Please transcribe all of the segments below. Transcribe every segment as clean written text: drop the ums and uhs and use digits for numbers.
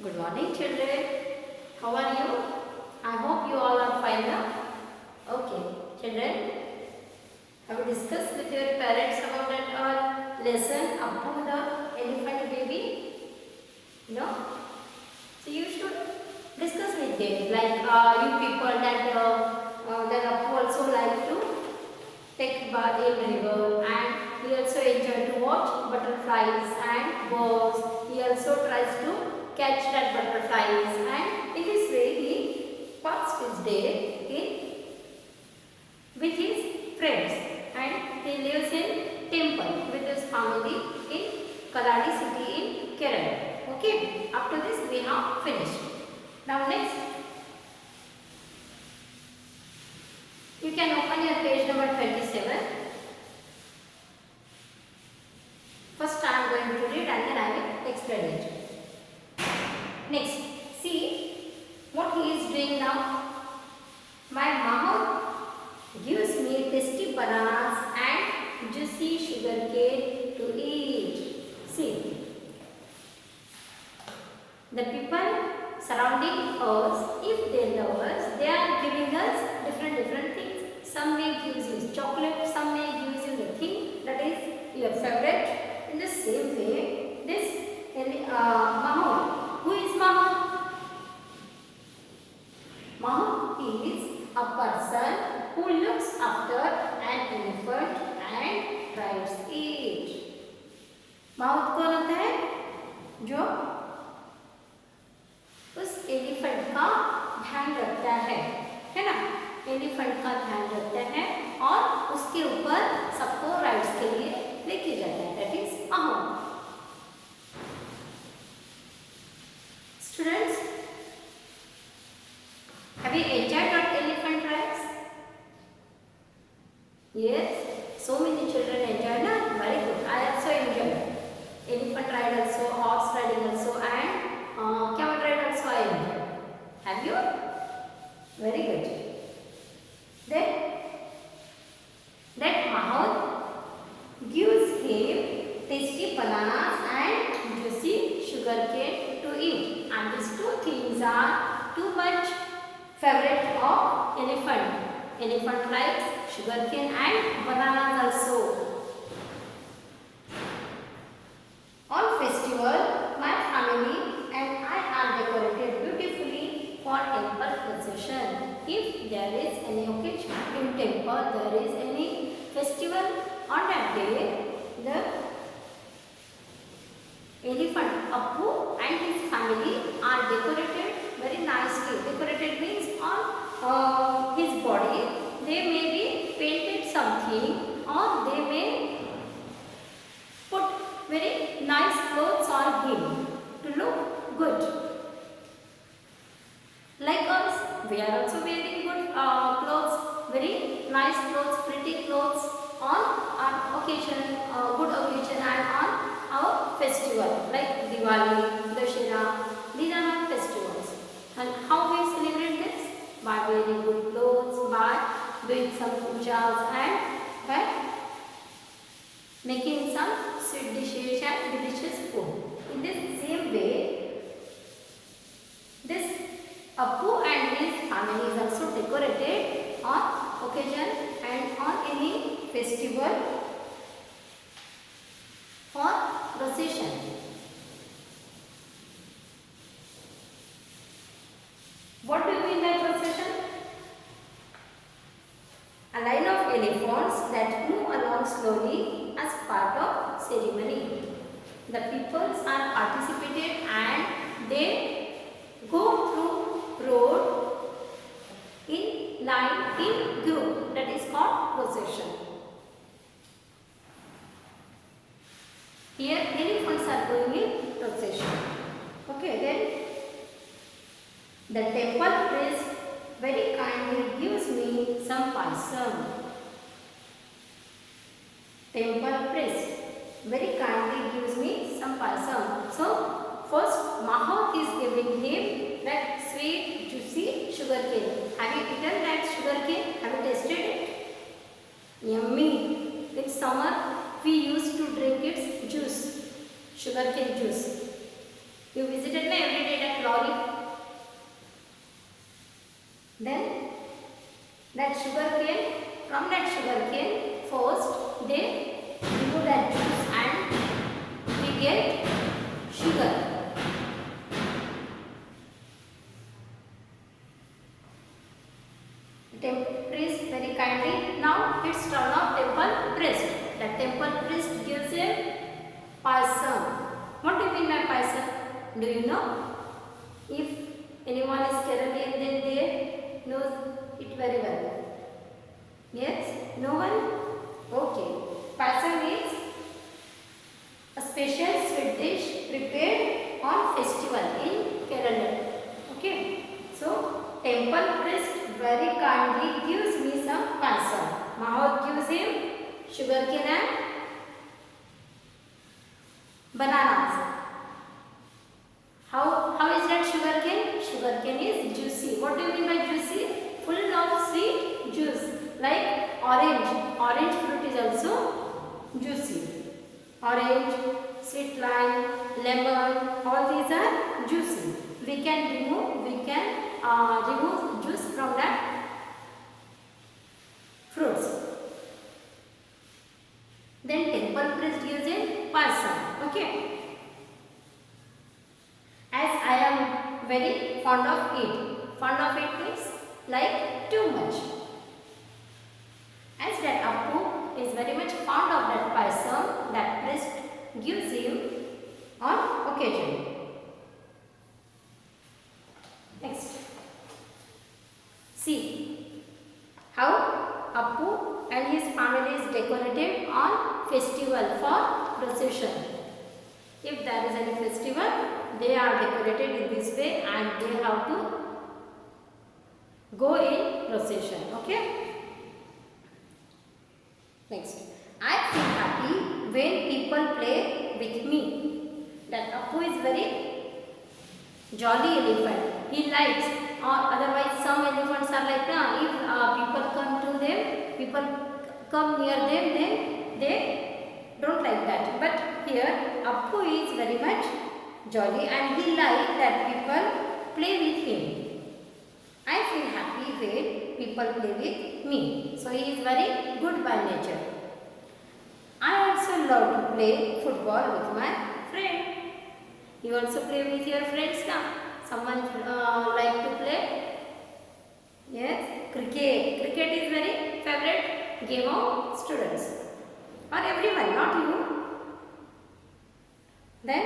Good morning, children. How are you? I hope you all are fine now. Okay, children. Have you discussed with your parents about that lesson Appu the elephant baby? No? So you should discuss with them. Like you people that Appu also like to take bath in river, and he also enjoy to watch butterflies and birds. He also tries to catch that butterflies, and in this way he passed his day with his friends, and he lives in temple with his family in Kaladi city in Kerala. Okay, after this we have finished. Now next, you can open your page number 27. First I am going to read and then I will explain it. Next, see what he is doing now. My mouth gives me tasty bananas and juicy sugar cane to eat. See, the people surrounding us, if they love us, they are giving us different things. Some may give you chocolate, some may give you the thing that is your favorite. In the same way, this Mahmoud. Who is Mahmoud? Mahmoud is a person who looks after an elephant and drives it. Mahmoud कौन होता है? जो उस elephant का ध्यान रखता है ना? एलिफेंट का ध्यान रखता है और उसके ऊपर सबको राइड्स के लिए लेके जाता है. That is Mahmoud. Students, have you enjoyed that elephant rides? Yes, so many children enjoyed that. Very good. I also enjoyed elephant ride also, horse riding also, and camel ride also I enjoyed. Have you? Very good. Then that Mahmoud gives him tasty bananas and juicy sugarcane to eat, and these two things are too much favorite of elephant. Elephant likes sugarcane and bananas also. On festival, my family and I are decorated beautifully for temple procession. If there is any occasion in temple, there is any festival on that day, the elephant Appu and his family are decorated very nicely. Decorated means on his body they may be painted something, or they may put very nice clothes on him to look good. Like us, we are also wearing good clothes, very nice clothes, pretty clothes on our occasion, good occasion, and on our festival like Diwali, Dussehra. These are our festivals. And how we celebrate this? By wearing good clothes, by doing some pujas, and by making some sweet dishes and delicious food. In this same way, this Appu and his family is also decorated on occasion and on any festival for procession. What do you mean by procession? A line of elephants that move along slowly as part of ceremony. The peoples are participated and they go through road in line in group. That is called procession. Here elephants are going in procession. Okay, then the temple priest very kindly gives me some payasam. Temple priest very kindly gives me some payasam. So first Mahmoud is giving him that sweet juicy sugarcane. Have you eaten that sugarcane? Have you tasted it? Yummy. In summer we used to drink its juice, sugarcane juice. You visited na every day that lorry. Then that sugar cane, from that sugar cane, first they remove that juice and we get sugar. The temple priest very kindly, now it's turn of temple priest. The temple priest gives him payasam. What do you mean by payasam? Do you know? If anyone is Keralian, then they know it very well. Yes? No one? Okay. Payasam is a special sweet dish prepared on festival in Kerala. Okay. So, temple priest very kindly gives me some payasam. Mahot gives him sugarcane and bananas. How is that sugarcane? Sugarcane is juicy. What do you mean by juicy? Full of sweet juice. Like orange. Orange fruit is also juicy. Orange, sweet lime, lemon, all these are juicy. We can remove juice from that fruits. Then temple priest gives in payasam. Okay. As I am very fond of it. Fond of it means like too much. As that Appu is very much fond of that payasam, that priest gives him on occasion. Next. See how Appu and his family is decorated on festival for procession. If there is any festival, they are decorated in this way and they have to go in procession. Okay. Next. I feel happy when people play with me. That Appu is very jolly elephant. He likes, or otherwise some elephants are like, if people come to them, people come near them, then they don't like that. But here Appu is very much jolly and he likes that people play with him. I feel happy when people play with me. So he is very good by nature. I also love to play football with my friend. You also play with your friends now. Someone like to play? Yes, cricket. Cricket is very favorite game of students. Or everyone, not you. Then,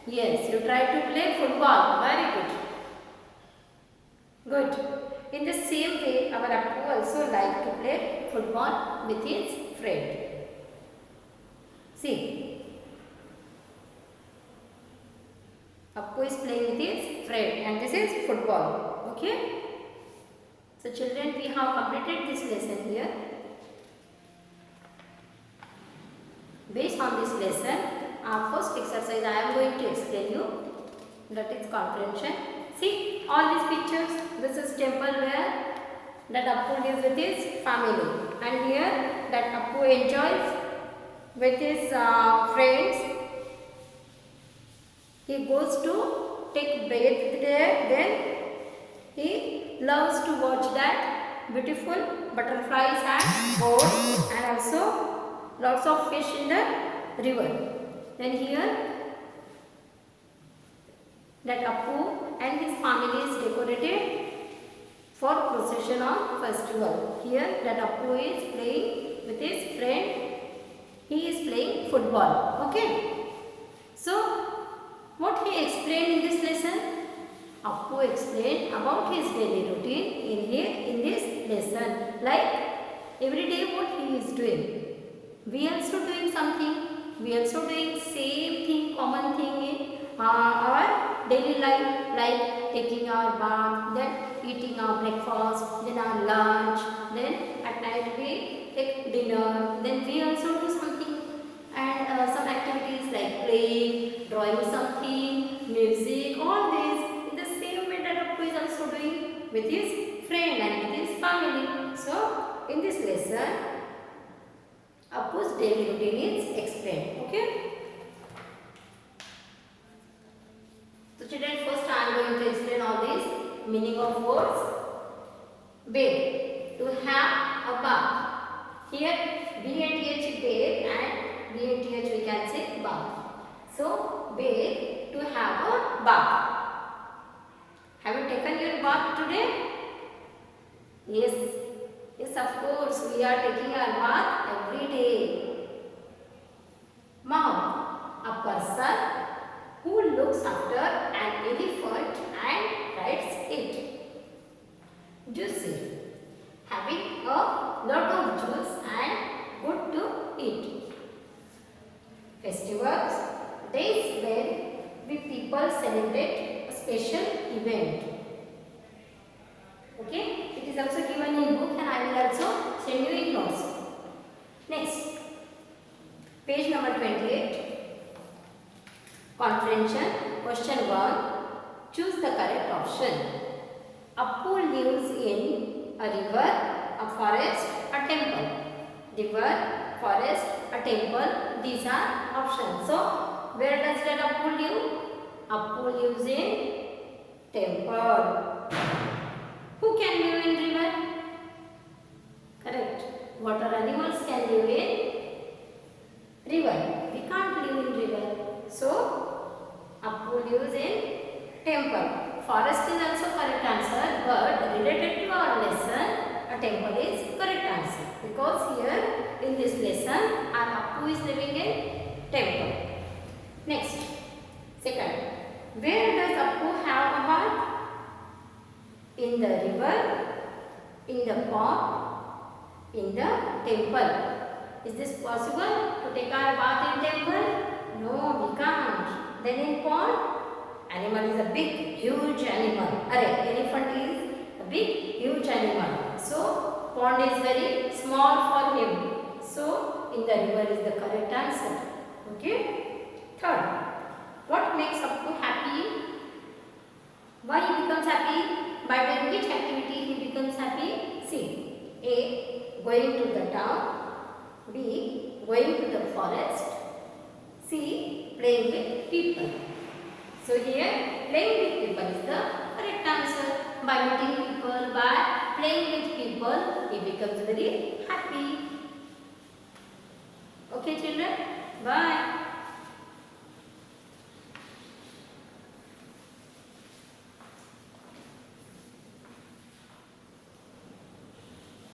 yes, you try to play football. Very good. Good. In the same way, our Appu also like to play football with his friend. See. Appu is playing with his friend and this is football. Okay. So children, we have completed this lesson here. Based on this lesson, our first exercise I am going to explain you. That is comprehension. See all these pictures. This is temple where that Appu lives with his family, and here that Appu enjoys with his friends. He goes to take bath there. Then he loves to watch that beautiful butterflies and birds, and also lots of fish in the river. Then here that Appu and his family is decorated for procession on festival. Here that Appu is playing with his friend. He is playing football. Okay. So what he explained in this lesson? Appu explained about his daily routine in this lesson. Like every day what he is doing. We also doing something. We also doing same thing, common thing in our daily life, like taking our bath, then eating our breakfast, then our lunch, then at night we take dinner, then we also do something and some activities like playing, drawing something, music, all these in the same way that Appu is also doing with his friend and with his family. So in this lesson, Appu's daily routine is explained. Okay. meaning of words bathe, to have a bath. Here B-A-T-H bathe and B-A-T-H we can say bath. So bathe, to have a bath. Have you taken your bath today? Yes. Yes, of course, we are taking our bath every day. Mouth, a person who looks after an elephant and rides it. Juicy, having a lot of juice and good to eat. Festivals, days when we people celebrate a special event. Okay, it is also given in book and I will also send you in notes. Next, page number 28. Comprehension. Question 1. Choose the correct option. Appu lives in a river, a forest, a temple. River, forest, a temple. These are options. So, where does that Appu live? Appu lives in temple. Who can live in river? Correct. Water animals can live in river. We can't live in river. So, Appu lives in temple. Forest is also correct answer, but related to our lesson, a temple is correct answer. Because here in this lesson, our Appu is living in temple. Next, second. Where does Appu have a bath? In the river, in the pond, in the temple. Is this possible to take our bath in temple? No, we can't. Then in pond, animal is a big, huge animal. Elephant is a big, huge animal. So, pond is very small for him. So, in the river is the correct answer. Okay. Third, what makes Appu happy? Why he becomes happy? By doing which activity he becomes happy? See, A. Going to the town. B. Going to the forest. C. Playing with people. So here, playing with people is the correct answer. By meeting people, by playing with people, he becomes very happy. Okay children, bye.